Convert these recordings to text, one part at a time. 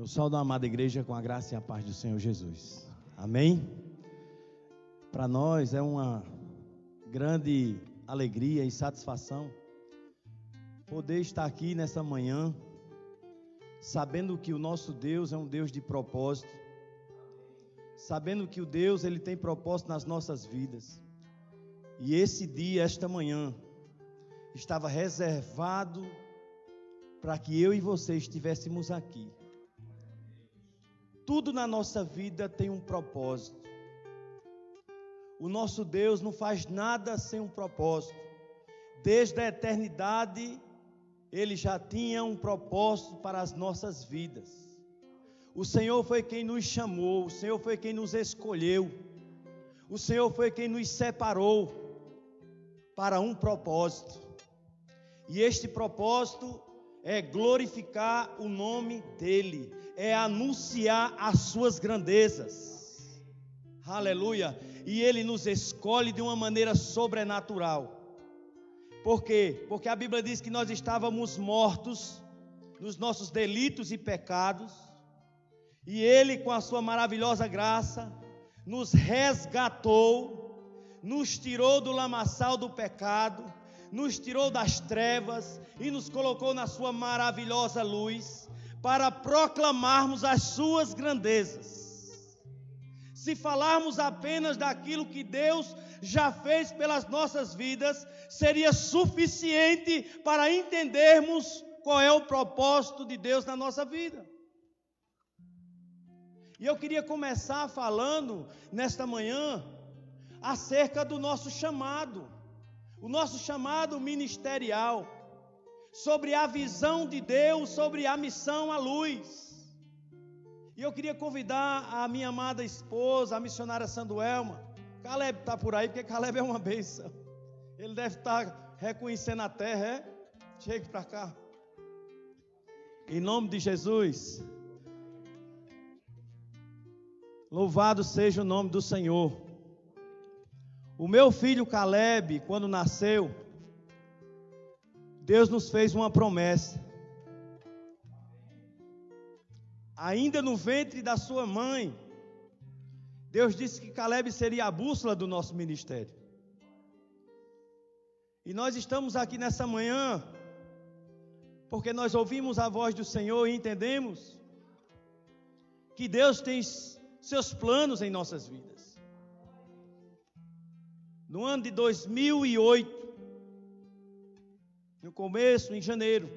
Eu saúdo a amada igreja com a graça e a paz do Senhor Jesus. Amém? Para nós é uma grande alegria e satisfação poder estar aqui nessa manhã, sabendo que o nosso Deus é um Deus de propósito, sabendo que o Deus ele tem propósito nas nossas vidas. E esse dia, esta manhã, estava reservado para que eu e você estivéssemos aqui. Tudo na nossa vida tem um propósito. O nosso Deus não faz nada sem um propósito. Desde a eternidade, Ele já tinha um propósito para as nossas vidas. O Senhor foi quem nos chamou, o Senhor foi quem nos escolheu, o Senhor foi quem nos separou para um propósito. E este propósito é glorificar o nome dEle, é anunciar as suas grandezas. Aleluia! E Ele nos escolhe de uma maneira sobrenatural. Por quê? Porque a Bíblia diz que nós estávamos mortos nos nossos delitos e pecados, e Ele, com a sua maravilhosa graça, nos resgatou, nos tirou do lamaçal do pecado, nos tirou das trevas e nos colocou na sua maravilhosa luz para proclamarmos as suas grandezas. Se falarmos apenas daquilo que Deus já fez pelas nossas vidas, seria suficiente para entendermos qual é o propósito de Deus na nossa vida. E eu queria começar falando nesta manhã acerca do nosso chamado, o nosso chamado ministerial, sobre a visão de Deus, sobre a missão à luz. E eu queria convidar a minha amada esposa, a missionária Sanduelma. Caleb está por aí, porque Caleb é uma bênção. Ele deve estar reconhecendo a terra, é? Chegue para cá. Em nome de Jesus. Louvado seja o nome do Senhor. O meu filho Caleb, quando nasceu, Deus nos fez uma promessa. Ainda no ventre da sua mãe, Deus disse que Caleb seria a bússola do nosso ministério. E nós estamos aqui nessa manhã, porque nós ouvimos a voz do Senhor e entendemos que Deus tem seus planos em nossas vidas. No ano de 2008, no começo, em janeiro,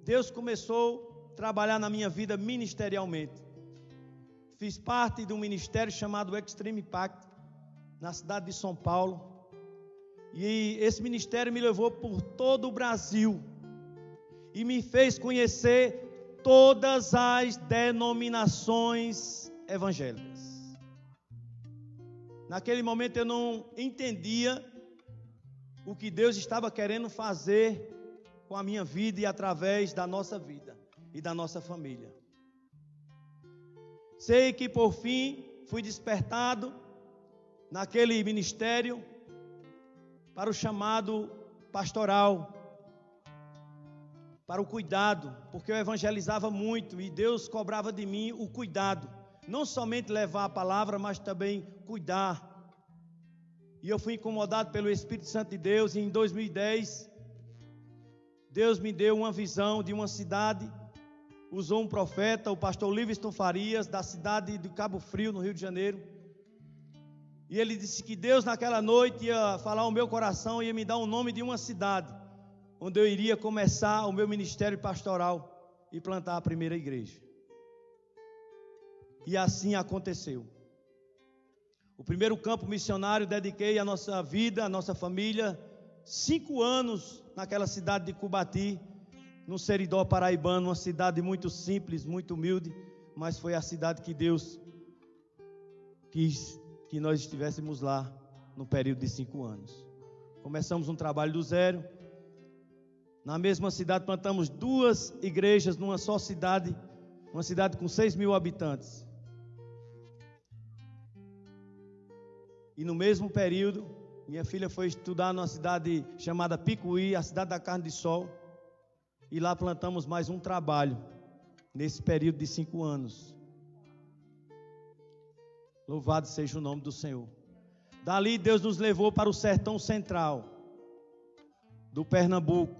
Deus começou a trabalhar na minha vida ministerialmente. Fiz parte de um ministério chamado Extreme Impact, na cidade de São Paulo. E esse ministério me levou por todo o Brasil e me fez conhecer todas as denominações evangélicas. Naquele momento eu não entendia o que Deus estava querendo fazer com a minha vida e através da nossa vida e da nossa família. Sei que por fim fui despertado naquele ministério para o chamado pastoral, para o cuidado, porque eu evangelizava muito e Deus cobrava de mim o cuidado, não somente levar a palavra, mas também cuidar. E eu fui incomodado pelo Espírito Santo de Deus e em 2010, Deus me deu uma visão de uma cidade, usou um profeta, o pastor Livingston Farias, da cidade de Cabo Frio, no Rio de Janeiro. E ele disse que Deus naquela noite ia falar ao meu coração, ia me dar o nome de uma cidade, onde eu iria começar o meu ministério pastoral e plantar a primeira igreja. E assim aconteceu. O primeiro campo missionário dediquei a nossa vida, a nossa família, 5 anos naquela cidade de Cubati, no Seridó paraibano, uma cidade muito simples, muito humilde, mas foi a cidade que Deus quis que nós estivéssemos lá no período de 5 anos. Começamos um trabalho do zero. Na mesma cidade plantamos 2 igrejas numa só cidade, uma cidade com 6.000 habitantes. E no mesmo período, minha filha foi estudar numa cidade chamada Picuí, a cidade da carne de sol. E lá plantamos mais um trabalho nesse período de 5 anos. Louvado seja o nome do Senhor. Dali Deus nos levou para o sertão central do Pernambuco,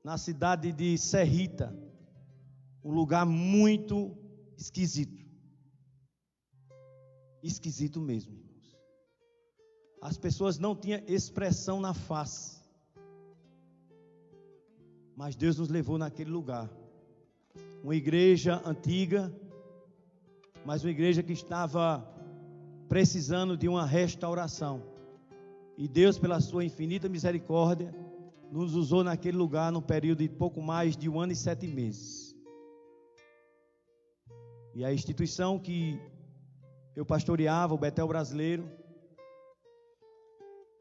na cidade de Serrita, um lugar muito esquisito. Esquisito mesmo, irmãos. As pessoas não tinham expressão na face. Mas Deus nos levou naquele lugar. Uma igreja antiga, mas uma igreja que estava precisando de uma restauração. E Deus, pela sua infinita misericórdia, nos usou naquele lugar num período de pouco mais de 1 ano e 7 meses. E a instituição que eu pastoreava, o Betel Brasileiro,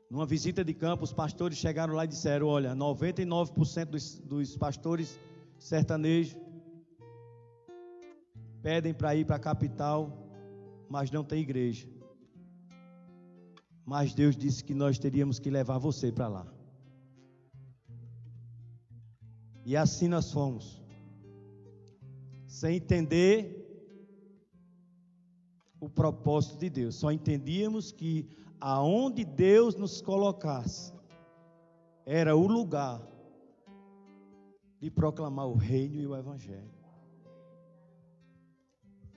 numa visita de campo, os pastores chegaram lá e disseram: olha, 99% dos pastores sertanejos pedem para ir para a capital, mas não tem igreja. Mas Deus disse que nós teríamos que levar você para lá. E assim nós fomos, sem entender o propósito de Deus. Só entendíamos que aonde Deus nos colocasse era o lugar de proclamar o reino e o evangelho.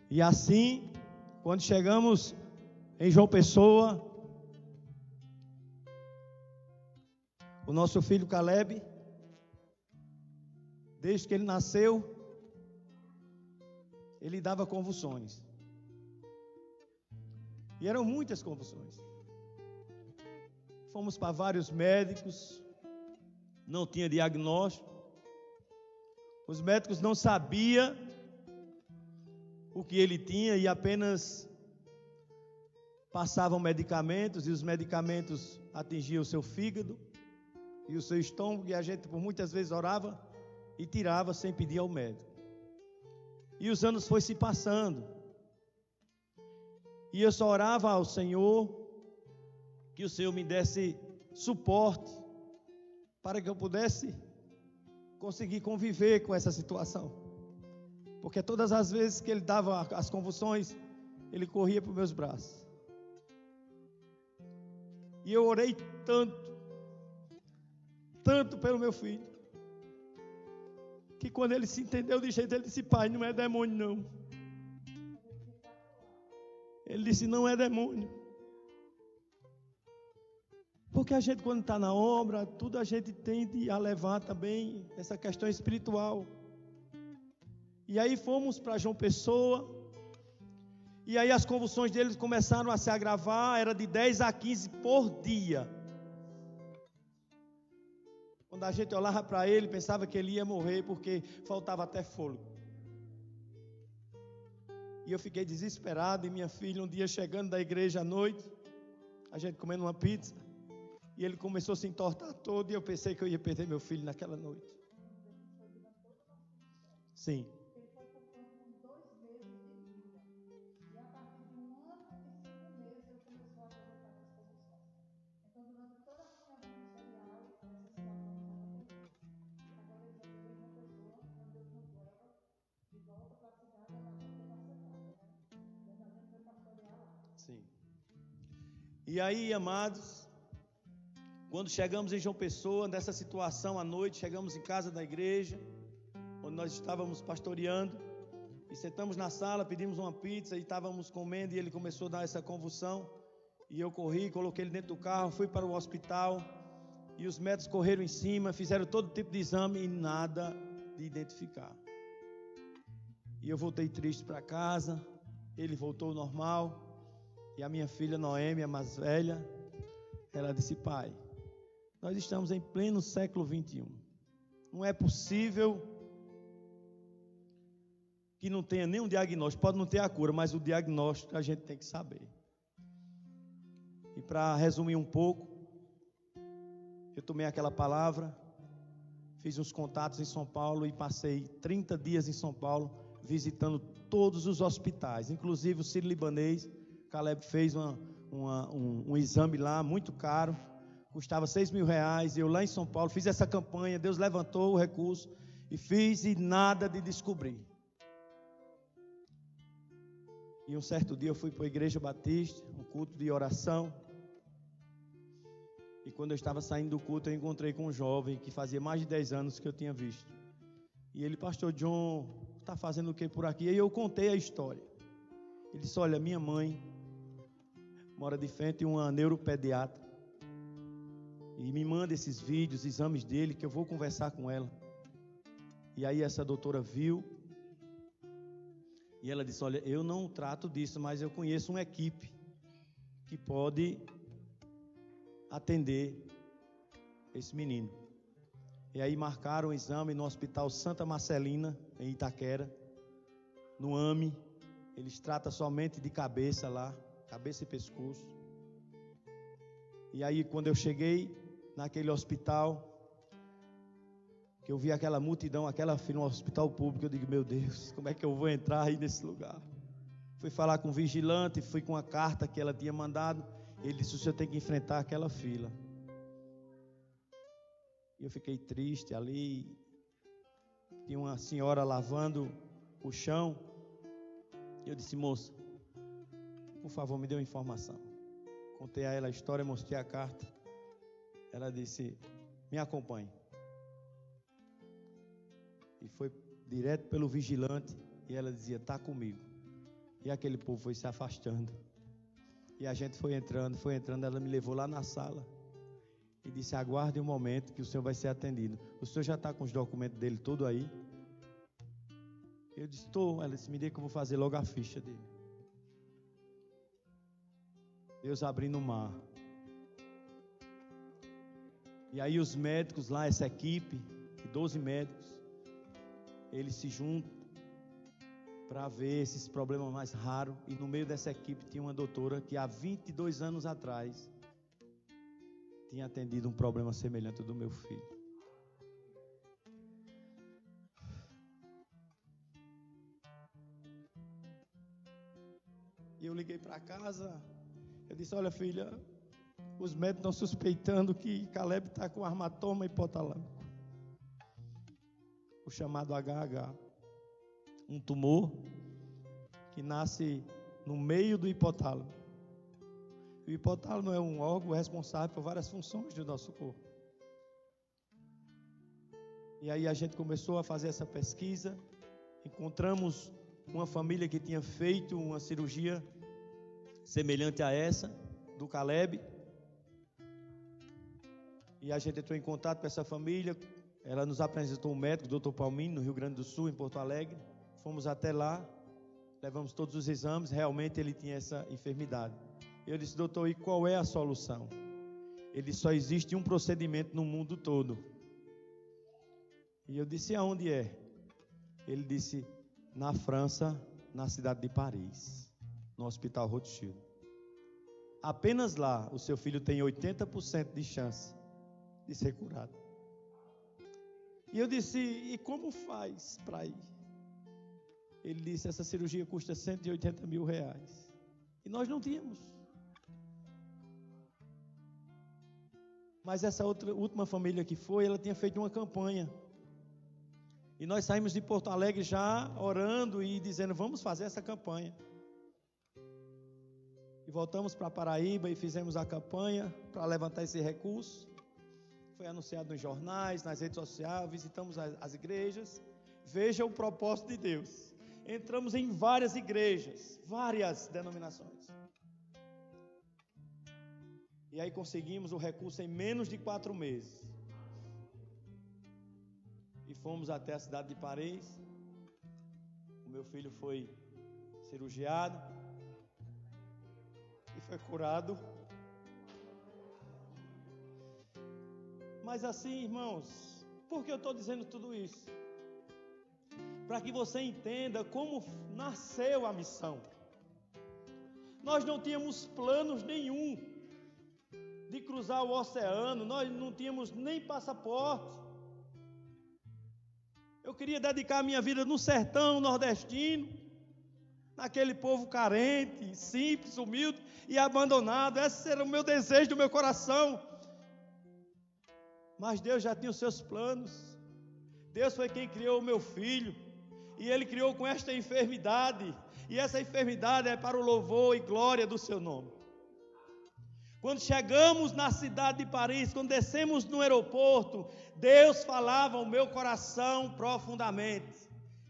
E assim, quando chegamos em João Pessoa, o nosso filho Caleb, desde que ele nasceu, ele dava convulsões. E eram muitas convulsões. Fomos para vários médicos, não tinha diagnóstico. Os médicos não sabiam o que ele tinha e apenas passavam medicamentos, e os medicamentos atingiam o seu fígado e o seu estômago, e a gente por muitas vezes orava e tirava sem pedir ao médico. E os anos foi se passando, e eu só orava ao Senhor que o Senhor me desse suporte para que eu pudesse conseguir conviver com essa situação, porque todas as vezes que ele dava as convulsões, ele corria para os meus braços. E eu orei tanto pelo meu filho, que quando ele se entendeu de jeito, ele disse: pai, não é demônio não. Ele disse: não é demônio. Porque a gente, quando está na obra, tudo a gente tende a levar também essa questão espiritual. E aí fomos para João Pessoa, e aí as convulsões dele começaram a se agravar, era de 10 a 15 por dia. Quando a gente olhava para ele, pensava que ele ia morrer, porque faltava até fôlego. E eu fiquei desesperado, e minha filha, um dia chegando da igreja à noite, a gente comendo uma pizza, e ele começou a se entortar todo, e eu pensei que eu ia perder meu filho naquela noite. Sim. Sim. E aí, amados, quando chegamos em João Pessoa, nessa situação à noite, chegamos em casa da igreja, onde nós estávamos pastoreando, e sentamos na sala, pedimos uma pizza e estávamos comendo, e ele começou a dar essa convulsão, e eu corri, coloquei ele dentro do carro, fui para o hospital, e os médicos correram em cima, fizeram todo tipo de exame e nada de identificar. E eu voltei triste para casa, ele voltou ao normal, e a minha filha Noemi, a mais velha, ela disse: pai, nós estamos em pleno século 21. Não é possível que não tenha nenhum diagnóstico. Pode não ter a cura, mas o diagnóstico a gente tem que saber. E para resumir um pouco, eu tomei aquela palavra, fiz uns contatos em São Paulo e passei 30 dias em São Paulo, visitando todos os hospitais, inclusive o Sírio-Libanês. Caleb fez um exame lá, muito caro, custava R$6.000, eu lá em São Paulo, fiz essa campanha, Deus levantou o recurso, e fiz e nada de descobrir. E um certo dia eu fui para a igreja batista, um culto de oração. E quando eu estava saindo do culto, eu encontrei com um jovem que fazia mais de 10 anos que eu tinha visto. E ele, pastor John, está fazendo o que por aqui? E aí eu contei a história. Ele disse, olha, minha mãe mora de frente a uma neuropediatra. E me manda esses vídeos, exames dele, que eu vou conversar com ela. E aí essa doutora viu. E ela disse, olha, eu não trato disso, mas eu conheço uma equipe que pode atender esse menino. E aí marcaram o exame no Hospital Santa Marcelina, em Itaquera, no AME. Eles tratam somente de cabeça lá, cabeça e pescoço. E aí quando eu cheguei naquele hospital, que eu vi aquela multidão, aquela fila no hospital público, eu digo, meu Deus, como é que eu vou entrar aí nesse lugar? Fui falar com o vigilante, fui com a carta que ela tinha mandado. Ele disse, o senhor tem que enfrentar aquela fila. E eu fiquei triste ali. Tinha uma senhora lavando o chão. E eu disse, moça, por favor, me dê uma informação. Contei a ela a história, mostrei a carta. Ela disse, me acompanhe. E foi direto pelo vigilante. E ela dizia, está comigo. E aquele povo foi se afastando. E a gente foi entrando. Ela me levou lá na sala. E disse, aguarde um momento que o senhor vai ser atendido. O senhor já está com os documentos dele tudo aí? Eu disse, estou. Ela disse, me dê que eu vou fazer logo a ficha dele. Deus abrindo o mar. E aí os médicos lá, essa equipe, de 12 médicos, eles se juntam para ver esses problemas mais raros. E no meio dessa equipe tinha uma doutora que há 22 anos atrás tinha atendido um problema semelhante ao do meu filho. E eu liguei para casa, eu disse, olha filha, os médicos estão suspeitando que Caleb está com armatoma hipotalâmico, o chamado HH, um tumor que nasce no meio do hipotálamo. O hipotálamo é um órgão responsável por várias funções do nosso corpo. E aí a gente começou a fazer essa pesquisa, encontramos uma família que tinha feito uma cirurgia semelhante a essa, do Caleb. E a gente entrou em contato com essa família, ela nos apresentou um médico, o Dr. Palmino, no Rio Grande do Sul, em Porto Alegre. Fomos até lá, levamos todos os exames, realmente ele tinha essa enfermidade. Eu disse, doutor, e qual é a solução? Ele disse, só existe um procedimento no mundo todo. E eu disse, aonde é? Ele disse, na França, na cidade de Paris, no Hospital Rothschild. Apenas lá, o seu filho tem 80% de chance de ser curado. E eu disse, e como faz para ir? Ele disse, essa cirurgia custa 180 mil reais. E nós não tínhamos. Mas essa última família que foi, ela tinha feito uma campanha. E nós saímos de Porto Alegre já orando e dizendo, vamos fazer essa campanha. E voltamos para Paraíba e fizemos a campanha para levantar esse recurso. Foi anunciado nos jornais, nas redes sociais, visitamos as igrejas. Veja o propósito de Deus. Entramos em várias igrejas, várias denominações. E aí conseguimos o recurso em menos de 4 meses. E fomos até a cidade de Paris. O meu filho foi cirurgiado e foi curado. Mas assim, irmãos, por que eu estou dizendo tudo isso? Para que você entenda como nasceu a missão. Nós não tínhamos planos nenhum de cruzar o oceano, nós não tínhamos nem passaporte. Eu queria dedicar a minha vida no sertão nordestino, naquele povo carente, simples, humilde e abandonado. Esse era o meu desejo do meu coração. Mas Deus já tinha os seus planos. Deus foi quem criou o meu filho. E Ele criou com esta enfermidade. e essa enfermidade é para o louvor e glória do seu nome. Quando chegamos na cidade de Paris, quando descemos no aeroporto, Deus falava ao meu coração profundamente: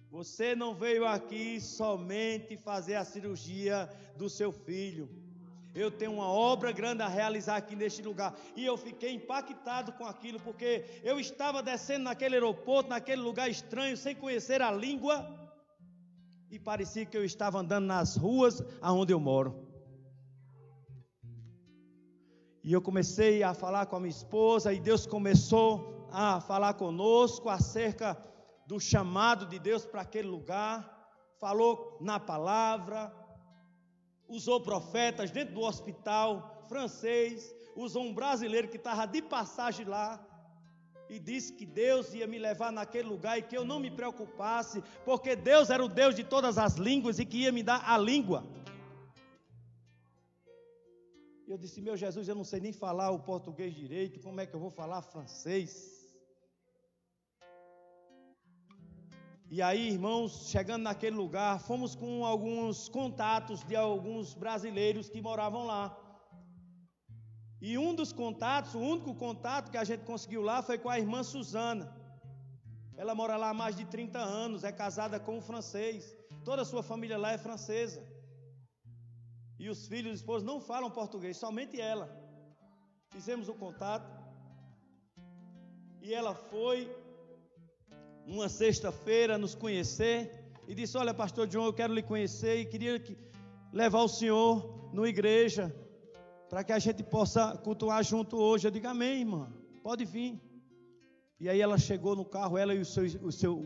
você não veio aqui somente fazer a cirurgia do seu filho. Eu tenho uma obra grande a realizar aqui neste lugar. E eu fiquei impactado com aquilo, porque eu estava descendo naquele aeroporto, naquele lugar estranho, sem conhecer a língua, e parecia que eu estava andando nas ruas aonde eu moro. E eu comecei a falar com a minha esposa, e Deus começou a falar conosco acerca do chamado de Deus para aquele lugar. Falou na palavra, usou profetas dentro do hospital francês, usou um brasileiro que estava de passagem lá, e disse que Deus ia me levar naquele lugar e que eu não me preocupasse, porque Deus era o Deus de todas as línguas e que ia me dar a língua. E eu disse: meu Jesus, eu não sei nem falar o português direito, como é que eu vou falar francês? E aí, irmãos, chegando naquele lugar, fomos com alguns contatos de alguns brasileiros que moravam lá. E um dos contatos, o único contato que a gente conseguiu lá foi com a irmã Suzana. Ela mora lá há mais de 30 anos, é casada com um francês. Toda a sua família lá é francesa. E os filhos e esposos não falam português, somente ela. Fizemos o contato. E ela foi, numa sexta-feira, nos conhecer. E disse: olha, pastor João, eu quero lhe conhecer e queria levar o senhor numa igreja, para que a gente possa cultuar junto hoje. Eu digo: amém, irmã, pode vir. E aí ela chegou no carro, ela e o seu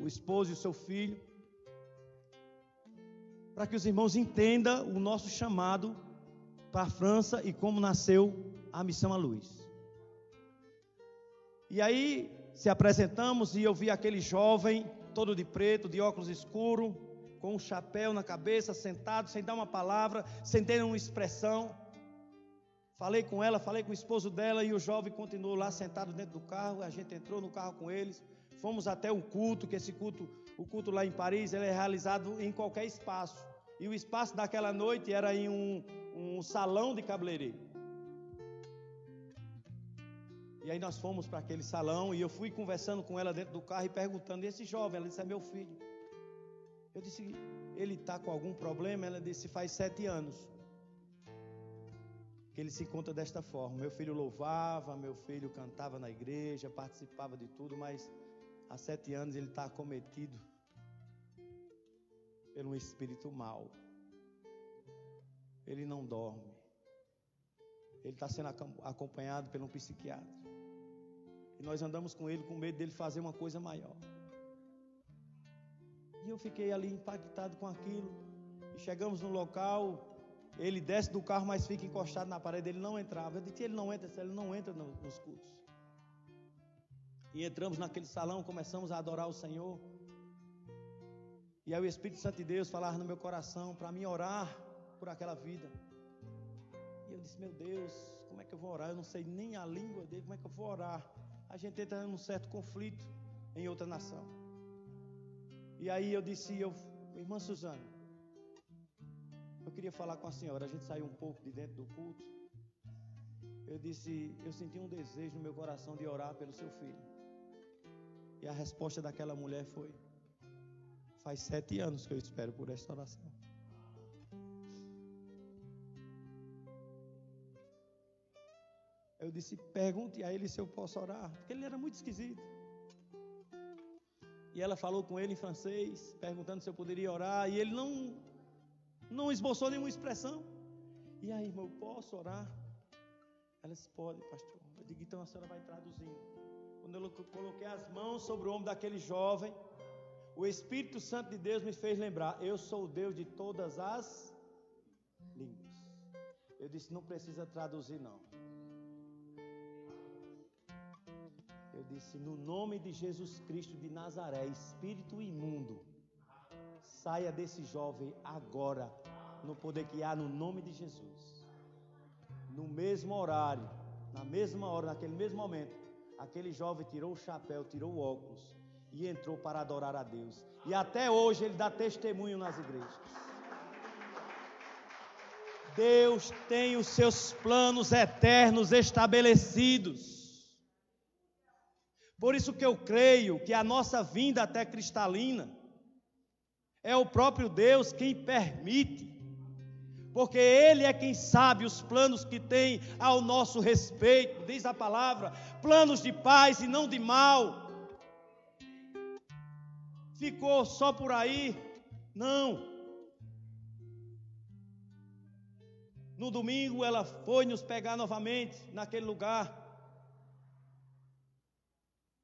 esposo e o seu filho, para que os irmãos entendam o nosso chamado para a França e como nasceu a Missão à Luz. E aí se apresentamos e eu vi aquele jovem, todo de preto, de óculos escuros, com um chapéu na cabeça, sentado, sem dar uma palavra, sem ter uma expressão. Falei com ela, falei com o esposo dela, e o jovem continuou lá sentado dentro do carro. A gente entrou no carro com eles, fomos até um culto, que esse culto, o culto lá em Paris, ele é realizado em qualquer espaço. E o espaço daquela noite era em um salão de cabeleireiro. E aí nós fomos para aquele salão, e eu fui conversando com ela dentro do carro e perguntando: e esse jovem? Ela disse: é meu filho. Eu disse: ele está com algum problema? Ela disse: faz 7 anos que ele se encontra desta forma. Meu filho louvava, meu filho cantava na igreja, participava de tudo, mas há 7 anos ele está acometido por um espírito mau. Ele não dorme. Ele está sendo acompanhado por um psiquiatra. E nós andamos com ele com medo dele fazer uma coisa maior. E eu fiquei ali impactado com aquilo. E chegamos no local. Ele desce do carro, mas fica encostado na parede. Ele não entrava. Eu disse: ele não entra nos cultos. E entramos naquele salão, começamos a adorar o Senhor. E aí o Espírito Santo de Deus falava no meu coração para mim orar por aquela vida. E eu disse: meu Deus, como é que eu vou orar? Eu não sei nem a língua dele, como é que eu vou orar? A gente entra num certo conflito em outra nação. E aí eu disse: irmã Suzana, eu queria falar com a senhora. A gente saiu um pouco de dentro do culto. Eu disse: eu senti um desejo no meu coração de orar pelo seu filho. E a resposta daquela mulher foi: faz 7 anos que eu espero por esta oração. Eu disse: pergunte a ele se eu posso orar, porque ele era muito esquisito. E ela falou com ele em francês, perguntando se eu poderia orar, e ele não esboçou nenhuma expressão. E aí, irmão, eu posso orar? Ela disse: pode, pastor. Eu digo: então a senhora vai traduzindo. Quando eu coloquei as mãos sobre o ombro daquele jovem, o Espírito Santo de Deus me fez lembrar: eu sou o Deus de todas as línguas. Eu disse: não precisa traduzir não. Eu disse: no nome de Jesus Cristo de Nazaré, espírito imundo, saia desse jovem agora, no poder que há no nome de Jesus. No mesmo horário, na mesma hora, naquele mesmo momento, aquele jovem tirou o chapéu, tirou o óculos e entrou para adorar a Deus. E até hoje ele dá testemunho nas igrejas. Deus tem os seus planos eternos estabelecidos. Por isso que eu creio que a nossa vinda até Cristalina é o próprio Deus quem permite, porque Ele é quem sabe os planos que tem ao nosso respeito. Diz a palavra, planos de paz e não de mal. Ficou só por aí? Não. No domingo ela foi nos pegar novamente naquele lugar.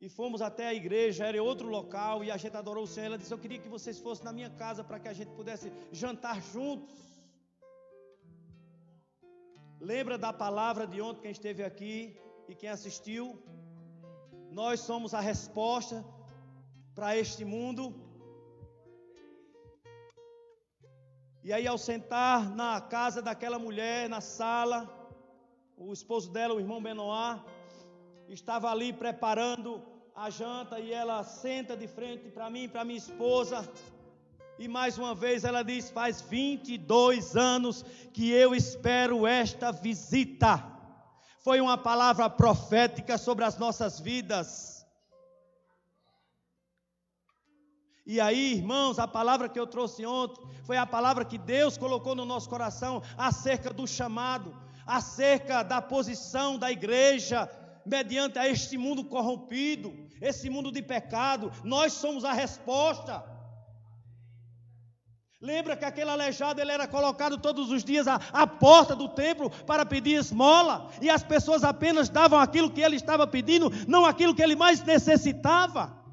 E fomos até a igreja, era outro local, e a gente adorou o Senhor. Ela disse, eu queria que vocês fossem na minha casa para que a gente pudesse jantar juntos. Lembra da palavra de ontem, quem esteve aqui e quem assistiu? Nós somos a resposta para este mundo. E aí, ao sentar na casa daquela mulher, na sala, o esposo dela, o irmão Benoá, estava ali preparando a janta, e ela senta de frente para mim, para minha esposa, e mais uma vez ela diz, faz 22 anos que eu espero esta visita. Foi uma palavra profética sobre as nossas vidas. E aí, irmãos, a palavra que eu trouxe ontem foi a palavra que Deus colocou no nosso coração acerca do chamado, acerca da posição da igreja mediante a este mundo corrompido, esse mundo de pecado. Nós somos a resposta. Lembra que aquele aleijado, ele era colocado todos os dias à porta do templo para pedir esmola, e as pessoas apenas davam aquilo que ele estava pedindo, não aquilo que ele mais necessitava.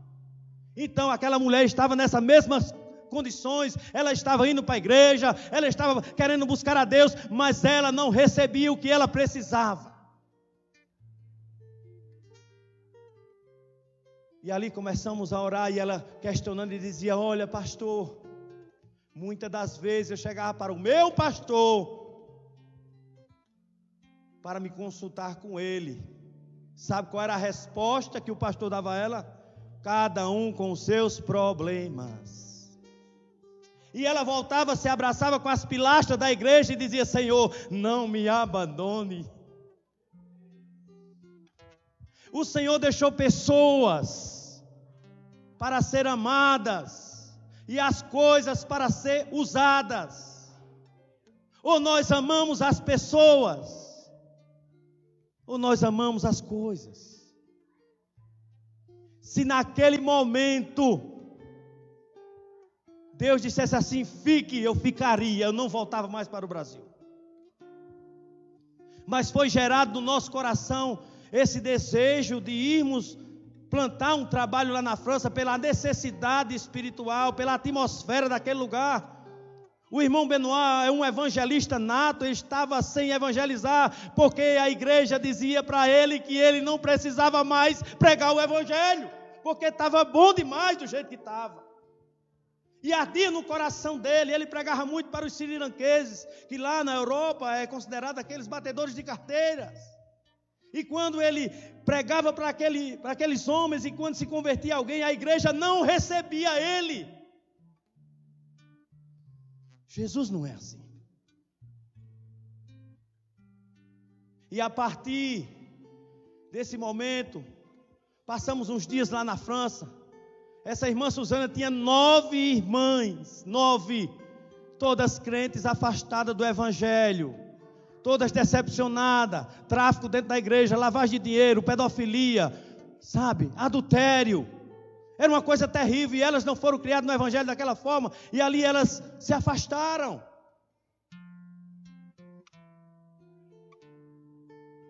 Então aquela mulher estava nessas mesmas condições, ela estava indo para a igreja, ela estava querendo buscar a Deus, mas ela não recebia o que ela precisava. E ali começamos a orar, e ela questionando e dizia, olha pastor, muitas das vezes eu chegava para o meu pastor para me consultar com ele. Sabe qual era a resposta que o pastor dava a ela? Cada um com os seus problemas. E ela voltava, se abraçava com as pilastras da igreja e dizia, Senhor, não me abandone. O Senhor deixou pessoas para ser amadas e as coisas para ser usadas. Ou nós amamos as pessoas, ou nós amamos as coisas. Se naquele momento Deus dissesse assim, fique, eu ficaria, eu não voltava mais para o Brasil. Mas foi gerado no nosso coração esse desejo de irmos plantar um trabalho lá na França pela necessidade espiritual, pela atmosfera daquele lugar. O irmão Benoá é um evangelista nato, ele estava sem evangelizar, porque a igreja dizia para ele que ele não precisava mais pregar o evangelho, porque estava bom demais do jeito que estava. E ardia no coração dele, ele pregava muito para os sirilanqueses, que lá na Europa é considerado aqueles batedores de carteiras. E quando ele pregava para aqueles homens, e quando se convertia alguém, a igreja não recebia ele. Jesus não é assim. E a partir desse momento, passamos uns dias lá na França. Essa irmã Suzana tinha 9 irmãs, 9, todas crentes afastadas do evangelho, todas decepcionadas, tráfico dentro da igreja, lavagem de dinheiro, pedofilia, sabe, adultério. Era uma coisa terrível, e elas não foram criadas no evangelho daquela forma, e ali elas se afastaram.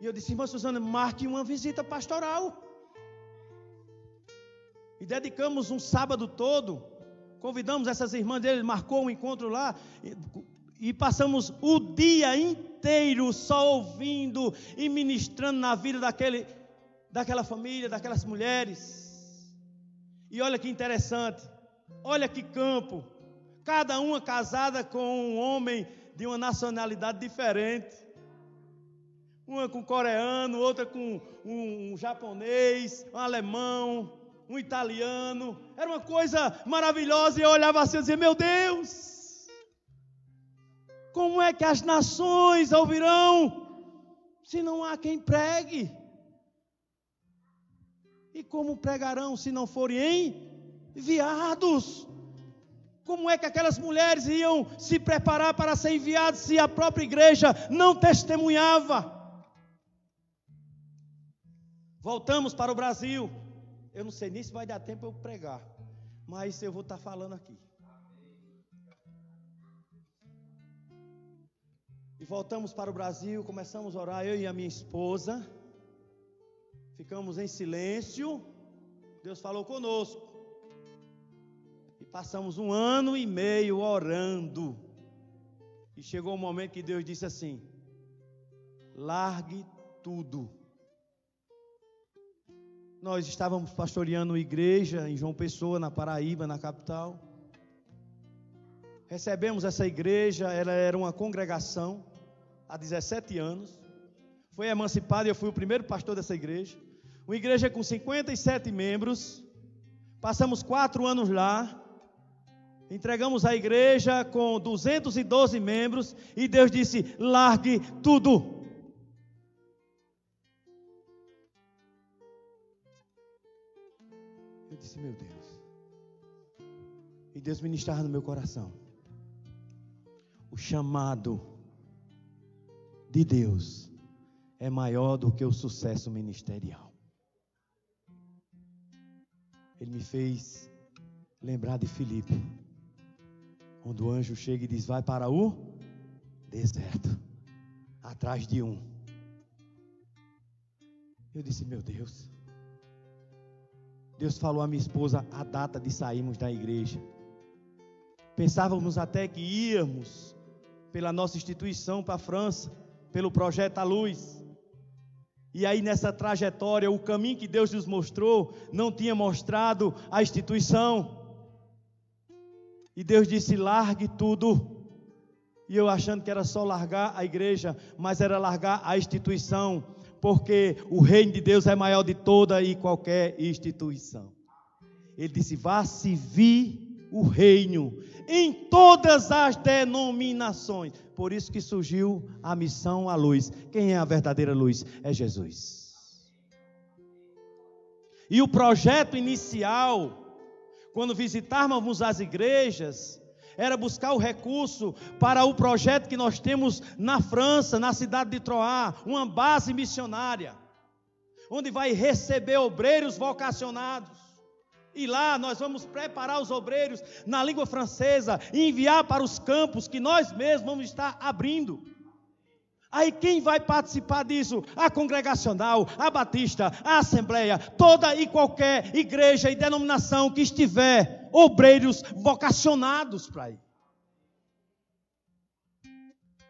E eu disse, irmã Suzana, marque uma visita pastoral. E dedicamos um sábado todo, convidamos essas irmãs, ele marcou um encontro lá, e passamos o dia inteiro só ouvindo e ministrando na vida daquela família, daquelas mulheres. E olha que interessante, olha que campo, cada uma casada com um homem de uma nacionalidade diferente, uma com coreano, outra com um japonês, um alemão, um italiano. Era uma coisa maravilhosa, e eu olhava assim e dizia, meu Deus, Como é que as nações ouvirão se não há quem pregue? E como pregarão se não forem enviados? Como é que aquelas mulheres iam se preparar para ser enviadas se a própria igreja não testemunhava? Voltamos para o Brasil. Eu não sei nem se vai dar tempo eu pregar, mas eu vou estar falando aqui. E voltamos para o Brasil, começamos a orar, eu e a minha esposa. Ficamos em silêncio. Deus falou conosco. E passamos 1 ano e meio orando. E chegou um momento que Deus disse assim: largue tudo. Nós estávamos pastoreando uma igreja em João Pessoa, na Paraíba, na capital. Recebemos essa igreja, ela era uma congregação há 17 anos. Foi emancipada e eu fui o primeiro pastor dessa igreja. Uma igreja com 57 membros. Passamos 4 anos lá. Entregamos a igreja com 212 membros. E Deus disse: largue tudo. Eu disse: meu Deus. E Deus ministrava no meu coração: o chamado de Deus é maior do que o sucesso ministerial. Ele me fez lembrar de Filipe, onde o anjo chega e diz: vai para o deserto, atrás de um. Eu disse: meu Deus. Deus falou à minha esposa a data de sairmos da igreja. Pensávamos até que íamos pela nossa instituição para a França, pelo projeto A Luz. E aí nessa trajetória, o caminho que Deus nos mostrou, não tinha mostrado a instituição. E Deus disse: largue tudo. E eu achando que era só largar a igreja, mas era largar a instituição, porque o reino de Deus é maior de toda e qualquer instituição. Ele disse: vá servir o reino em todas as denominações. Por isso que surgiu a missão A Luz. Quem é a verdadeira luz? É Jesus. E o projeto inicial, quando visitarmos as igrejas, era buscar o recurso para o projeto que nós temos na França, na cidade de Troyes, uma base missionária, onde vai receber obreiros vocacionados. E lá nós vamos preparar os obreiros na língua francesa e enviar para os campos que nós mesmos vamos estar abrindo. Aí quem vai participar disso? A congregacional, a batista, a assembleia, toda e qualquer igreja e denominação que estiver obreiros vocacionados para ir.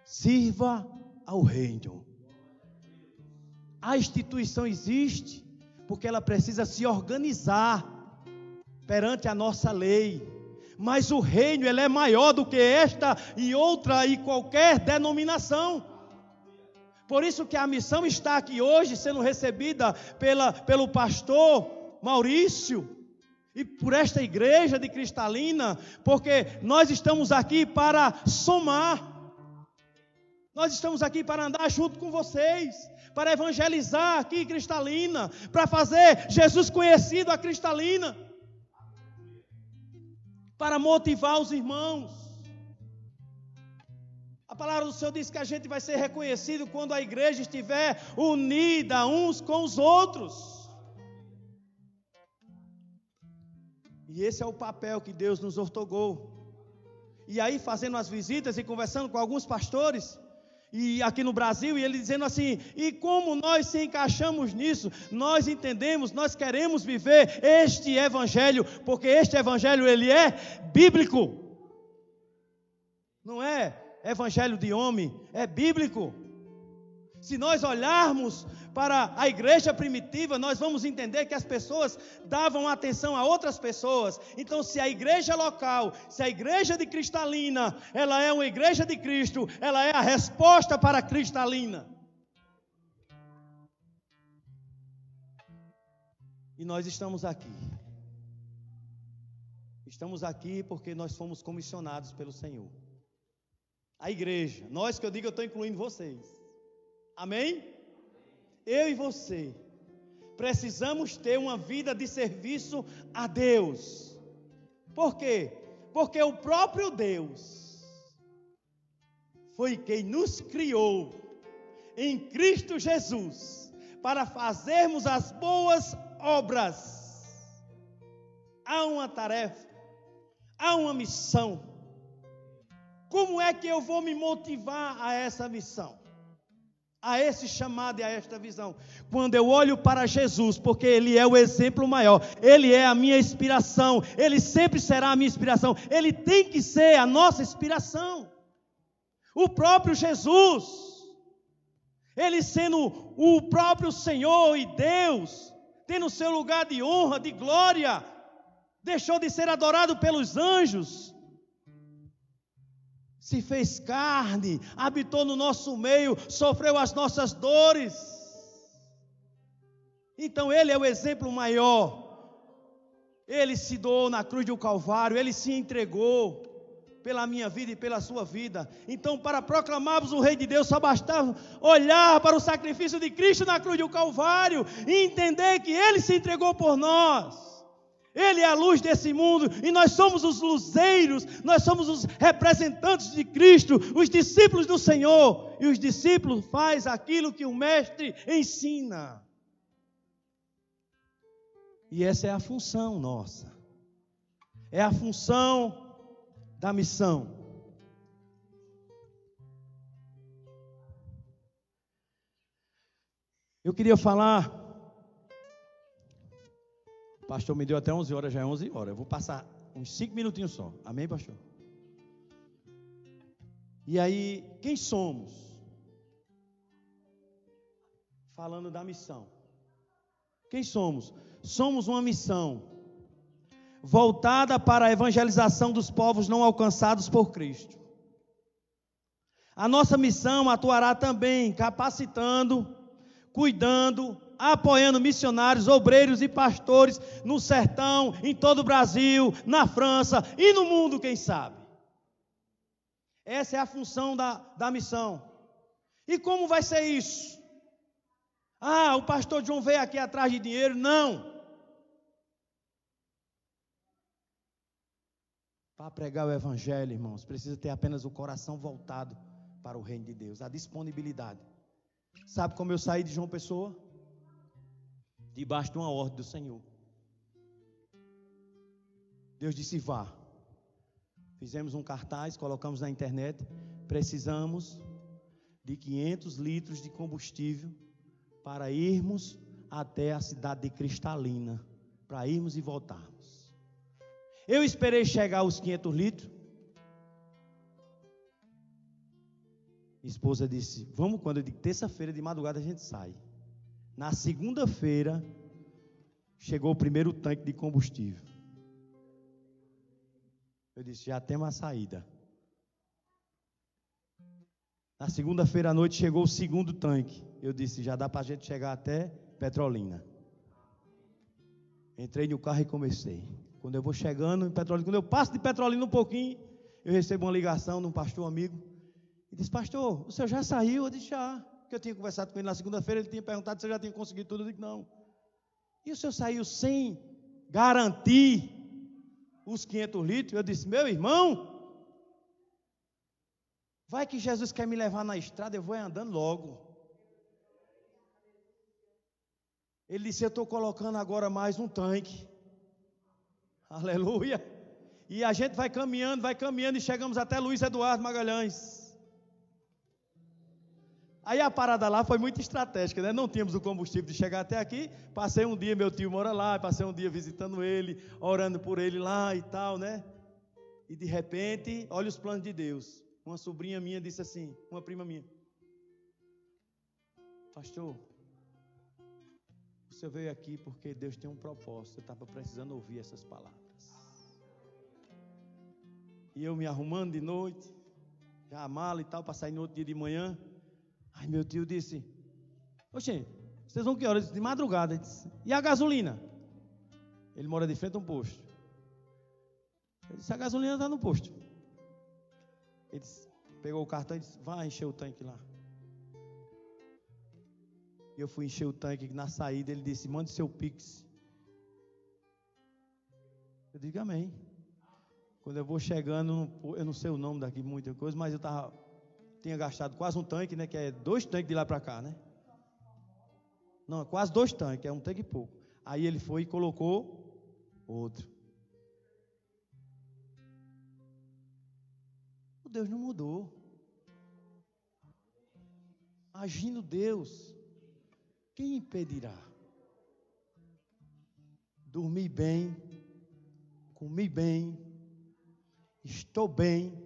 Sirva ao reino. A instituição existe porque ela precisa se organizar perante a nossa lei, mas o reino ele é maior do que esta e outra e qualquer denominação. Por isso que a missão está aqui hoje sendo recebida pelo pastor Maurício e por esta igreja de Cristalina, porque nós estamos aqui para somar, nós estamos aqui para andar junto com vocês, para evangelizar aqui em Cristalina, para fazer Jesus conhecido a Cristalina, para motivar os irmãos. A palavra do Senhor diz que a gente vai ser reconhecido quando a igreja estiver unida uns com os outros. E esse é o papel que Deus nos outorgou. E aí fazendo as visitas e conversando com alguns pastores, e aqui no Brasil, e ele dizendo assim: e como nós se encaixamos nisso? Nós entendemos, nós queremos viver este evangelho, porque este evangelho ele é bíblico. Não é evangelho de homem, é bíblico. Se nós olharmos para a igreja primitiva, nós vamos entender que as pessoas davam atenção a outras pessoas. Então, se a igreja local, se a igreja de Cristalina, ela é uma igreja de Cristo, ela é a resposta para Cristalina. E nós estamos aqui. Estamos aqui porque nós fomos comissionados pelo Senhor. A igreja. Nós que eu digo, eu estou incluindo vocês. Amém? Eu e você precisamos ter uma vida de serviço a Deus. Por quê? Porque o próprio Deus foi quem nos criou em Cristo Jesus para fazermos as boas obras. Há uma tarefa, há uma missão. Como é que eu vou me motivar a essa missão? A esse chamado e a esta visão? Quando eu olho para Jesus, porque Ele é o exemplo maior, Ele é a minha inspiração, Ele sempre será a minha inspiração, Ele tem que ser a nossa inspiração. O próprio Jesus, Ele sendo o próprio Senhor e Deus, tendo seu lugar de honra, de glória, deixou de ser adorado pelos anjos, se fez carne, habitou no nosso meio, sofreu as nossas dores. Então Ele é o exemplo maior. Ele se doou na cruz do Calvário, Ele se entregou pela minha vida e pela sua vida. Então, para proclamarmos o Rei de Deus, só bastava olhar para o sacrifício de Cristo na cruz do Calvário e entender que Ele se entregou por nós. Ele é a luz desse mundo e nós somos os luzeiros, nós somos os representantes de Cristo, os discípulos do Senhor. E os discípulos fazem aquilo que o Mestre ensina. E essa é a função nossa. É a função da missão. Eu queria falar. O pastor me deu até 11 horas, já é 11 horas. Eu vou passar uns 5 minutinhos só. Amém, pastor? E aí, quem somos? Falando da missão. Quem somos? Somos uma missão voltada para a evangelização dos povos não alcançados por Cristo. A nossa missão atuará também capacitando, cuidando, apoiando missionários, obreiros e pastores no sertão, em todo o Brasil, na França e no mundo, quem sabe. Essa é a função da missão. E como vai ser isso? Ah, o pastor João veio aqui atrás de dinheiro? Não. Para pregar o evangelho, irmãos, precisa ter apenas o coração voltado para o reino de Deus, a disponibilidade. Sabe como eu saí de João Pessoa? Debaixo de uma ordem do Senhor. Deus disse: vá. Fizemos um cartaz, colocamos na internet. Precisamos de 500 litros de combustível para irmos até a cidade de Cristalina, para irmos e voltarmos. Eu esperei chegar os 500 litros. Minha esposa disse: vamos, quando eu digo terça-feira de madrugada a gente sai. Na segunda-feira, chegou o primeiro tanque de combustível. Eu disse: já temos a saída. Na segunda-feira à noite, chegou o segundo tanque. Eu disse: já dá para a gente chegar até Petrolina. Entrei no carro e comecei. Quando eu vou chegando em Petrolina, quando eu passo de Petrolina um pouquinho, eu recebo uma ligação de um pastor amigo. E disse: pastor, o senhor já saiu? Eu disse: já. Eu tinha conversado com ele na segunda-feira, ele tinha perguntado se eu já tinha conseguido tudo. Eu disse: não. E o senhor saiu sem garantir os 500 litros? Eu disse: meu irmão, vai que Jesus quer me levar na estrada, eu vou andando logo. Ele disse: eu estou colocando agora mais um tanque. Aleluia. E a gente vai caminhando e chegamos até Luiz Eduardo Magalhães. Aí a parada lá foi muito estratégica, né? Não tínhamos o combustível de chegar até aqui. Passei um dia, meu tio mora lá, passei um dia visitando ele, orando por ele lá e tal, né? E de repente, olha os planos de Deus. Uma sobrinha minha disse assim, uma prima minha: pastor, você veio aqui porque Deus tem um propósito. Eu estava precisando ouvir essas palavras. E eu me arrumando de noite, já a mala e tal, para sair no outro dia de manhã. Aí meu tio disse: oxe, vocês vão que horas? Eu disse: de madrugada. Ele disse: e a gasolina? Ele mora de frente a um posto. Eu disse: a gasolina está no posto. Ele disse: pegou o cartão e disse: vai encher o tanque lá. E eu fui encher o tanque. Na saída ele disse: mande seu Pix. Eu digo: amém. Quando eu vou chegando, eu não sei o nome daqui, muita coisa, mas eu tinha gastado quase um tanque, né? Que é 2 tanques de lá para cá, né? Não, quase 2 tanques, é um tanque e pouco. Aí ele foi e colocou outro. O Deus não mudou. Agindo Deus, quem impedirá? Dormi bem, comi bem, estou bem.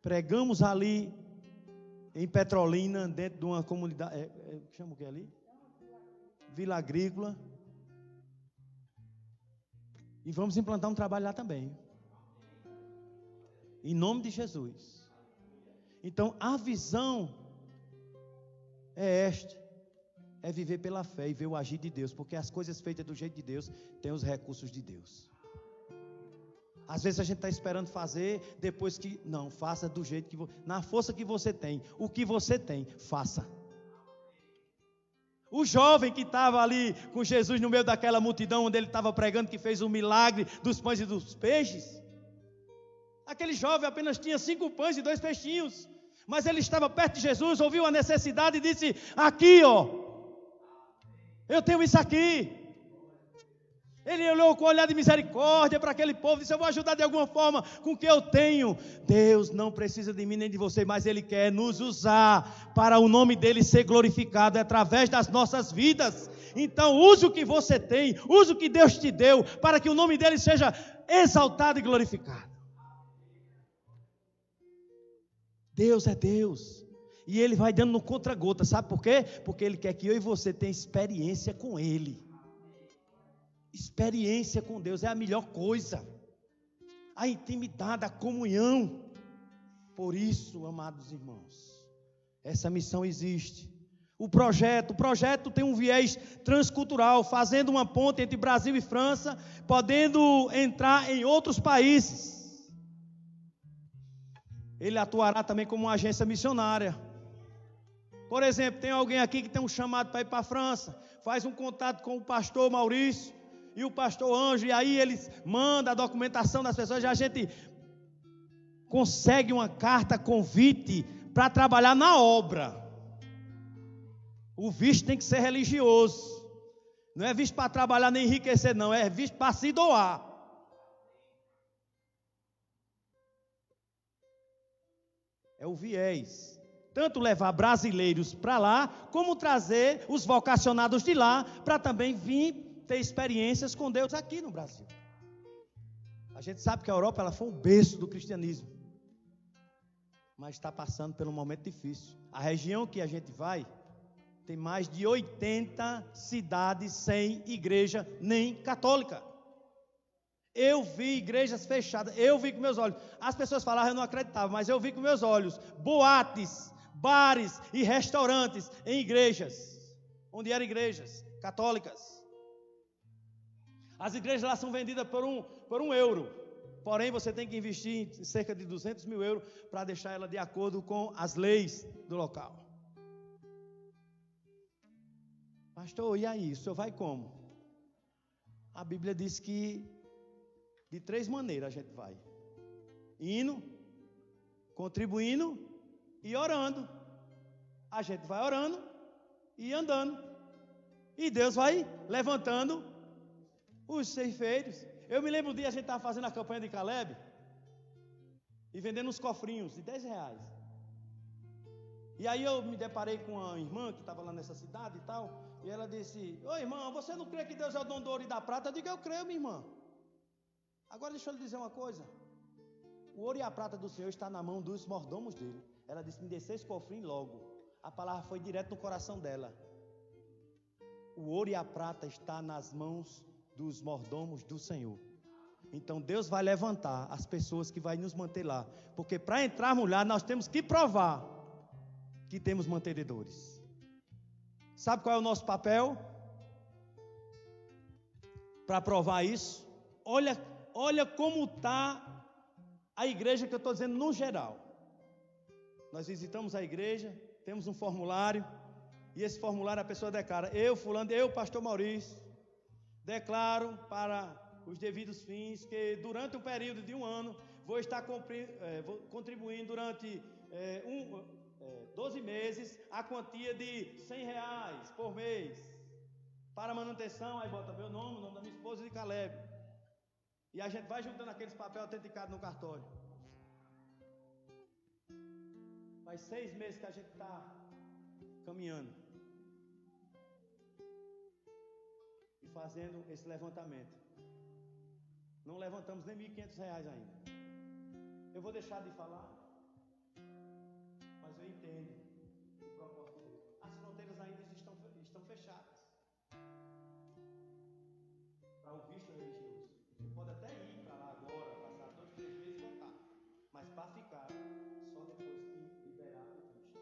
Pregamos ali em Petrolina, dentro de uma comunidade, chama o que ali? Vila Agrícola. E vamos implantar um trabalho lá também. Em nome de Jesus. Então, a visão é esta. É viver pela fé e ver o agir de Deus. Porque as coisas feitas do jeito de Deus têm os recursos de Deus. Às vezes a gente está esperando fazer, depois que... Não, faça do jeito que... Na força que você tem. O que você tem, faça. O jovem que estava ali com Jesus no meio daquela multidão, onde ele estava pregando, que fez o milagre dos pães e dos peixes. Aquele jovem apenas tinha 5 pães e 2 peixinhos. Mas ele estava perto de Jesus, ouviu a necessidade e disse: aqui, ó, eu tenho isso aqui. Ele olhou com um olhar de misericórdia para aquele povo, disse: eu vou ajudar de alguma forma com o que eu tenho. Deus não precisa de mim nem de você, mas Ele quer nos usar para o nome dEle ser glorificado através das nossas vidas. Então use o que você tem, use o que Deus te deu, para que o nome dEle seja exaltado e glorificado. Deus é Deus, e Ele vai dando no contra-gota, sabe por quê? Porque Ele quer que eu e você tenham experiência com Ele. Experiência com Deus é a melhor coisa. A intimidade, a comunhão. Por isso, amados irmãos, essa missão existe. O projeto tem um viés transcultural, fazendo uma ponte entre Brasil e França, podendo entrar em outros países. Ele atuará também como uma agência missionária. Por exemplo, tem alguém aqui que tem um chamado para ir para a França, faz um contato com o pastor Maurício e o pastor Anjo, e aí eles mandam a documentação das pessoas, e a gente consegue uma carta convite para trabalhar na obra. O visto tem que ser religioso, não é visto para trabalhar nem enriquecer, não, é visto para se doar. É o viés, tanto levar brasileiros para lá, como trazer os vocacionados de lá, para também vir ter experiências com Deus aqui no Brasil. A gente sabe que a Europa ela foi um berço do cristianismo, mas está passando por um momento difícil. A região que a gente vai, tem mais de 80 cidades sem igreja nem católica. Eu vi igrejas fechadas, eu vi com meus olhos. As pessoas falavam, eu não acreditava, mas eu vi com meus olhos boates, bares e restaurantes em igrejas, onde eram igrejas católicas. As igrejas lá são vendidas por um euro, porém você tem que investir cerca de 200 mil euros para deixar ela de acordo com as leis do local. Pastor, e aí, o senhor vai como? A Bíblia diz que de 3 maneiras a gente vai: indo, contribuindo e orando. A gente vai orando e andando, e Deus vai levantando os ceifeiros. Eu me lembro um dia a gente estava fazendo a campanha de Caleb e vendendo uns cofrinhos de R$10. E aí eu me deparei com uma irmã que estava lá nessa cidade e tal, e ela disse: ô irmã, você não crê que Deus é o dono do ouro e da prata? Eu digo: eu creio, minha irmã. Agora deixa eu lhe dizer uma coisa: o ouro e a prata do Senhor está na mão dos mordomos dele. Ela disse: me dê 6 cofrinhos logo. A palavra foi direto no coração dela. O ouro e a prata está nas mãos dos mordomos do Senhor. Então Deus vai levantar as pessoas que vai nos manter lá, porque para entrarmos lá nós temos que provar que temos mantenedores. Sabe qual é o nosso papel para provar isso? Olha como está a igreja, que eu estou dizendo no geral. Nós visitamos a igreja, temos um formulário, e esse formulário a pessoa declara: eu, fulano, eu, pastor Maurício, declaro para os devidos fins que durante um período de um ano vou estar contribuindo durante 12 meses a quantia de R$100 por mês para manutenção. Aí bota meu nome, o nome da minha esposa e de Caleb, e a gente vai juntando aqueles papéis autenticados no cartório. Faz 6 meses que a gente está caminhando e fazendo esse levantamento. Não levantamos nem R$1.500 ainda. Eu vou deixar de falar, mas eu entendo o propósito de Deus. As fronteiras ainda estão fechadas para o visto religioso. Você pode até ir para lá agora, passar 2, 3 meses e voltar, mas para ficar, só depois que liberar o visto.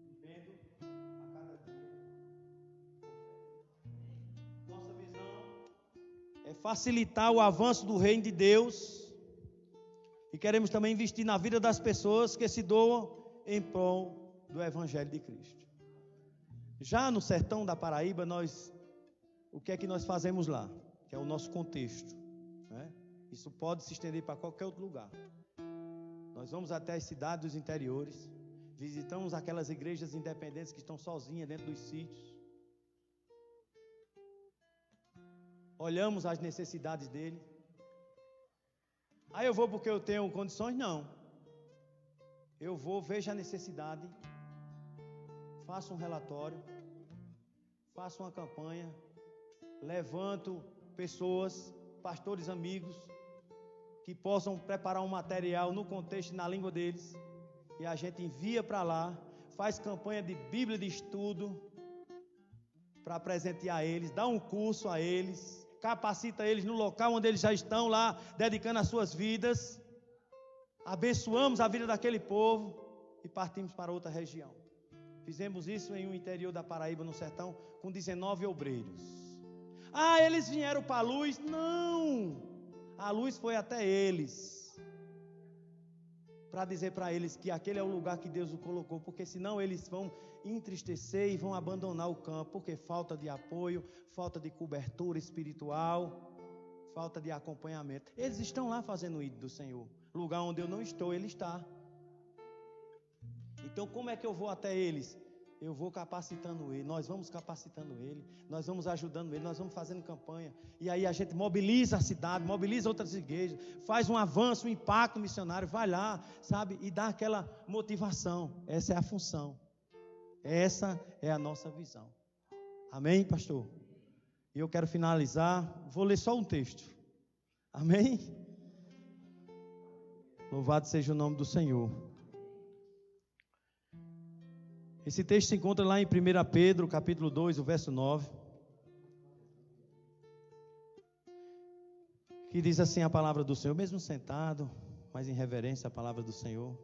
Vivendo a cada dia. Nossa visão é facilitar o avanço do reino de Deus, e queremos também investir na vida das pessoas que se doam em prol do Evangelho de Cristo. Já no sertão da Paraíba, o que é que nós fazemos lá? Que é o nosso contexto, né? Isso pode se estender para qualquer outro lugar. Nós vamos até as cidades dos interiores, visitamos aquelas igrejas independentes que estão sozinhas dentro dos sítios, olhamos as necessidades dele. Aí eu vou porque eu tenho condições? Não. Eu vou, vejo a necessidade, faço um relatório, faço uma campanha, levanto pessoas, pastores amigos, que possam preparar um material no contexto e na língua deles, e a gente envia para lá, faz campanha de Bíblia de estudo, para presentear eles, dá um curso a eles, capacita eles no local onde eles já estão lá, dedicando as suas vidas, abençoamos a vida daquele povo e partimos para outra região. Fizemos isso em um interior da Paraíba, no sertão, com 19 obreiros. Eles vieram para a luz? Não! A luz foi até eles, para dizer para eles que aquele é o lugar que Deus o colocou, porque senão eles vão entristecer e vão abandonar o campo, porque falta de apoio, falta de cobertura espiritual, falta de acompanhamento. Eles estão lá fazendo o ídolo do Senhor. Lugar onde eu não estou, Ele está. Então como é que eu vou até eles? Eu vou capacitando ele, nós vamos capacitando ele, nós vamos ajudando ele, nós vamos fazendo campanha, e aí a gente mobiliza a cidade, mobiliza outras igrejas, faz um avanço, um impacto missionário, vai lá, sabe, e dá aquela motivação. Essa é a função, essa é a nossa visão. Amém, pastor? E eu quero finalizar, vou ler só um texto. Amém? Louvado seja o nome do Senhor. Esse texto se encontra lá em 1 Pedro, capítulo 2, o verso 9. Que diz assim a palavra do Senhor, mesmo sentado, mas em reverência à palavra do Senhor.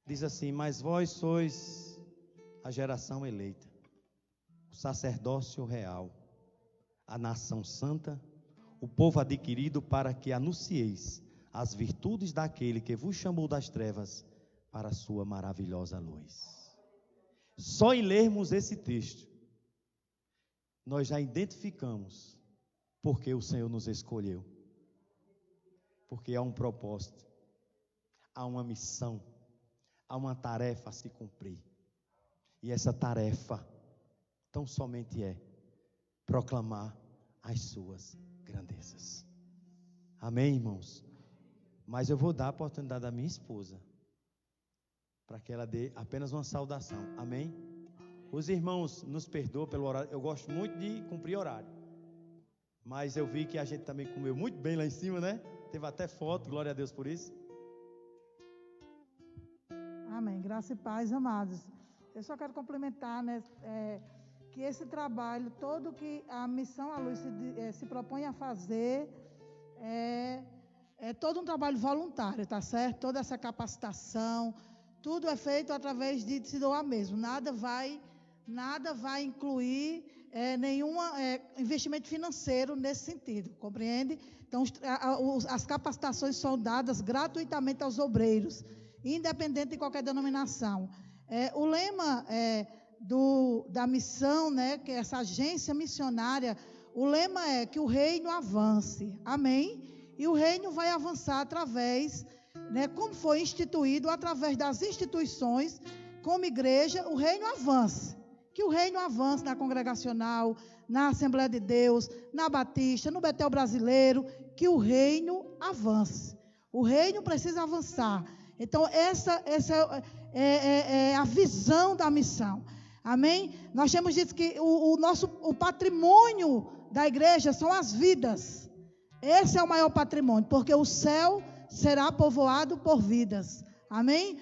Diz assim: mas vós sois a geração eleita, o sacerdócio real, a nação santa, o povo adquirido, para que anuncieis as virtudes daquele que vos chamou das trevas para a sua maravilhosa luz. Só em lermos esse texto, nós já identificamos porque o Senhor nos escolheu. Porque há um propósito, há uma missão, há uma tarefa a se cumprir. E essa tarefa tão somente é proclamar as suas grandezas. Amém, irmãos? Mas eu vou dar a oportunidade à minha esposa, para que ela dê apenas uma saudação. Amém? Os irmãos nos perdoam pelo horário. Eu gosto muito de cumprir horário, mas eu vi que a gente também comeu muito bem lá em cima, né? Teve até foto, glória a Deus por isso. Amém, graça e paz, amados. Eu só quero complementar, né, que esse trabalho todo que a Missão à Luz se propõe a fazer é todo um trabalho voluntário, tá certo? Toda essa capacitação, tudo é feito através de se doar mesmo. Nada vai incluir nenhum investimento financeiro nesse sentido, compreende? Então, as capacitações são dadas gratuitamente aos obreiros, independente de qualquer denominação. O lema da missão, né, que é essa agência missionária, o lema é que o reino avance, amém? E o reino vai avançar através, né, como foi instituído, através das instituições, como igreja, o reino avance. Que o reino avance na congregacional, na Assembleia de Deus, na Batista, no Betel Brasileiro, que o reino avance. O reino precisa avançar. Então, essa é a visão da missão. Amém? Nós temos dito que o patrimônio da igreja são as vidas. Esse é o maior patrimônio, porque o céu será povoado por vidas. Amém?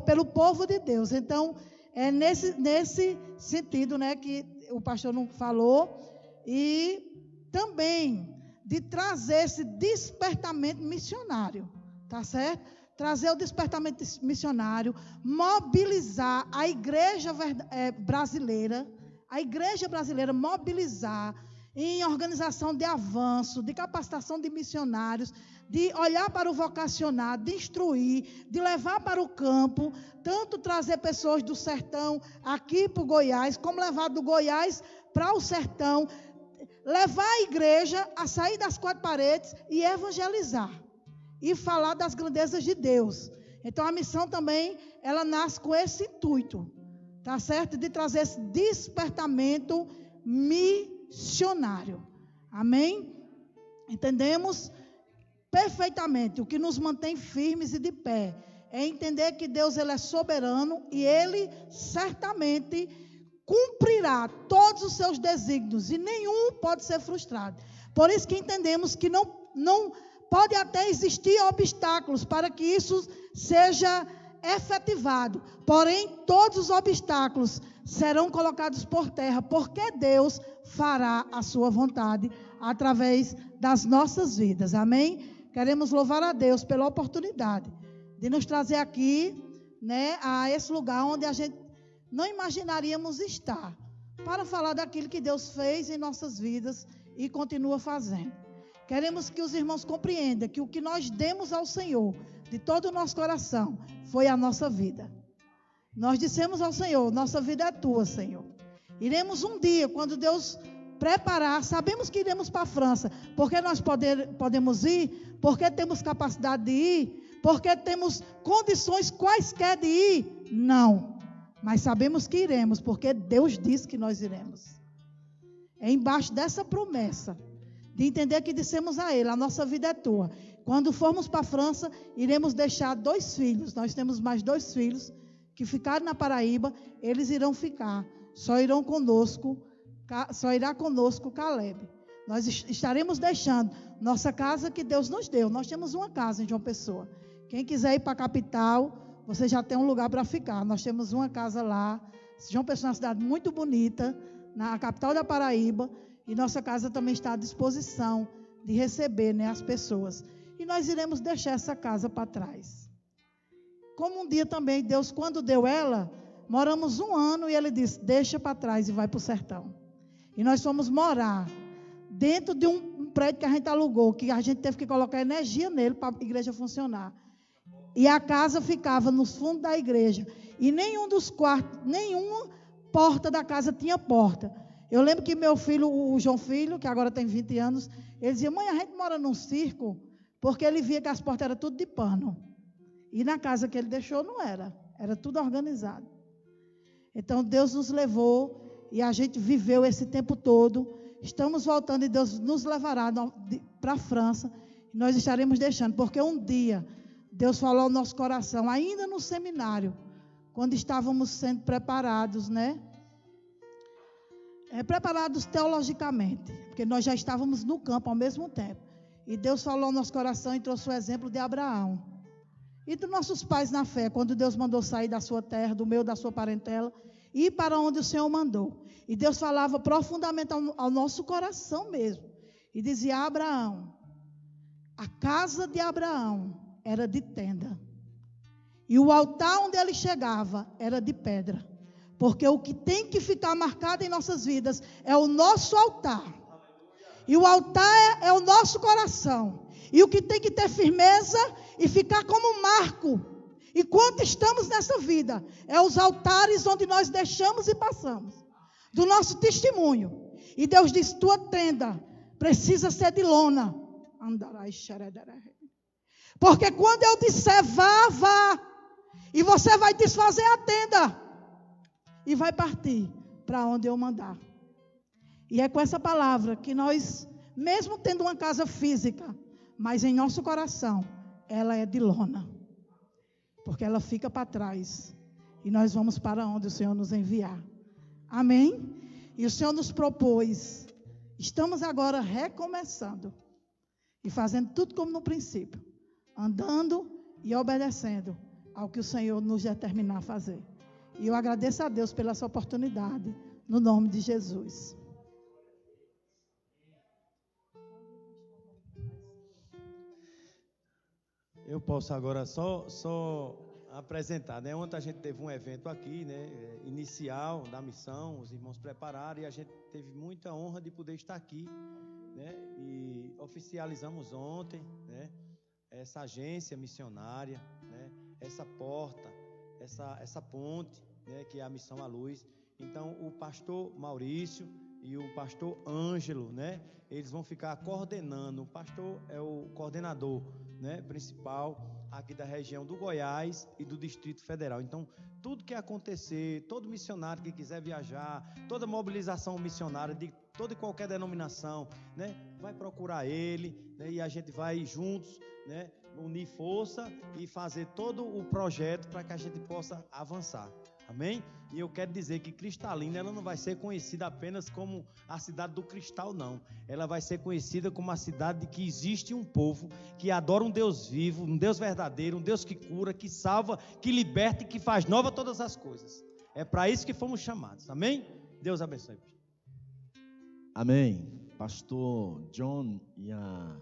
Pelo povo de Deus. Então, é nesse sentido, né, que o pastor não falou, e também de trazer esse despertamento missionário, tá certo? Trazer o despertamento missionário, mobilizar a igreja brasileira, mobilizar em organização de avanço, de capacitação de missionários, de olhar para o vocacionado, de instruir, de levar para o campo, tanto trazer pessoas do sertão aqui para o Goiás, como levar do Goiás para o sertão, levar a igreja a sair das quatro paredes e evangelizar, e falar das grandezas de Deus. Então a missão também, ela nasce com esse intuito, tá certo? De trazer esse despertamento missionário. Amém? Entendemos perfeitamente. O que nos mantém firmes e de pé é entender que Deus, ele é soberano e ele certamente cumprirá todos os seus desígnios e nenhum pode ser frustrado. Por isso que entendemos que não pode até existir obstáculos para que isso seja efetivado. Porém, todos os obstáculos serão colocados por terra, porque Deus fará a sua vontade através das nossas vidas. Amém? Queremos louvar a Deus pela oportunidade de nos trazer aqui, né, a esse lugar onde a gente não imaginaríamos estar, para falar daquilo que Deus fez em nossas vidas e continua fazendo. Queremos que os irmãos compreendam que o que nós demos ao Senhor, de todo o nosso coração, foi a nossa vida. Nós dissemos ao Senhor, nossa vida é tua, Senhor. Iremos um dia, quando Deus preparar, sabemos que iremos para a França, porque nós podemos ir, porque temos capacidade de ir, porque temos condições quaisquer de ir. Não, mas sabemos que iremos, porque Deus disse que nós iremos. É embaixo dessa promessa, de entender que dissemos a Ele, a nossa vida é tua. Quando formos para a França, iremos deixar 2 filhos, nós temos mais 2 filhos, que ficaram na Paraíba, eles irão ficar, só irá conosco Caleb. Nós estaremos deixando nossa casa que Deus nos deu. Nós temos uma casa em João Pessoa. Quem quiser ir para a capital, você já tem um lugar para ficar. Nós temos uma casa lá. João Pessoa é uma cidade muito bonita, na capital da Paraíba, e nossa casa também está à disposição de receber, né, as pessoas. E nós iremos deixar essa casa para trás. Como um dia também, Deus, quando deu ela, moramos 1 ano e Ele disse, deixa para trás e vai para o sertão. E nós fomos morar dentro de um prédio que a gente alugou, que a gente teve que colocar energia nele para a igreja funcionar. E a casa ficava no fundo da igreja. E nenhum dos quartos, nenhuma porta da casa tinha porta. Eu lembro que meu filho, o João Filho, que agora tem 20 anos, ele dizia, mãe, a gente mora num circo, porque ele via que as portas eram tudo de pano. E na casa que ele deixou não era tudo organizado. Então Deus nos levou e a gente viveu esse tempo todo. Estamos voltando e Deus nos levará para a França. E nós estaremos deixando, porque um dia Deus falou ao nosso coração, ainda no seminário, quando estávamos sendo preparados, né? Preparados teologicamente, porque nós já estávamos no campo ao mesmo tempo. E Deus falou ao nosso coração e trouxe o exemplo de Abraão. E dos nossos pais na fé, quando Deus mandou sair da sua terra, do meio da sua parentela, e ir para onde o Senhor mandou. E Deus falava profundamente ao nosso coração mesmo. E dizia a Abraão, a casa de Abraão era de tenda. E o altar onde ele chegava era de pedra. Porque o que tem que ficar marcado em nossas vidas é o nosso altar. E o altar é o nosso coração. E o que tem que ter firmeza e ficar como marco, enquanto estamos nessa vida, é os altares onde nós deixamos e passamos, do nosso testemunho. E Deus diz, tua tenda precisa ser de lona. Porque quando eu disser vá, vá, e você vai desfazer a tenda, e vai partir para onde eu mandar. E é com essa palavra que nós, mesmo tendo uma casa física, mas em nosso coração, ela é de lona. Porque ela fica para trás. E nós vamos para onde o Senhor nos enviar. Amém? E o Senhor nos propôs. Estamos agora recomeçando. E fazendo tudo como no princípio. Andando e obedecendo ao que o Senhor nos determinar a fazer. E eu agradeço a Deus pela essa oportunidade. No nome de Jesus. Eu posso agora só apresentar, né? Ontem a gente teve um evento aqui, né? Inicial da missão, os irmãos prepararam e a gente teve muita honra de poder estar aqui, né? E oficializamos ontem, né? Essa agência missionária, né? Essa porta, essa ponte, né? Que é a Missão à Luz. Então, o pastor Maurício e o pastor Ângelo, né? Eles vão ficar coordenando. O pastor é o coordenador, né, principal aqui da região do Goiás e do Distrito Federal. Então, tudo que acontecer, todo missionário que quiser viajar, toda mobilização missionária de toda e qualquer denominação, né, vai procurar ele, né, e a gente vai juntos, né, unir força e fazer todo o projeto para que a gente possa avançar. Amém? E eu quero dizer que Cristalina, ela não vai ser conhecida apenas como a cidade do cristal, não. Ela vai ser conhecida como a cidade de que existe um povo que adora um Deus vivo, um Deus verdadeiro, um Deus que cura, que salva, que liberta e que faz nova todas as coisas. É para isso que fomos chamados. Amém? Deus abençoe. Amém. Pastor John e a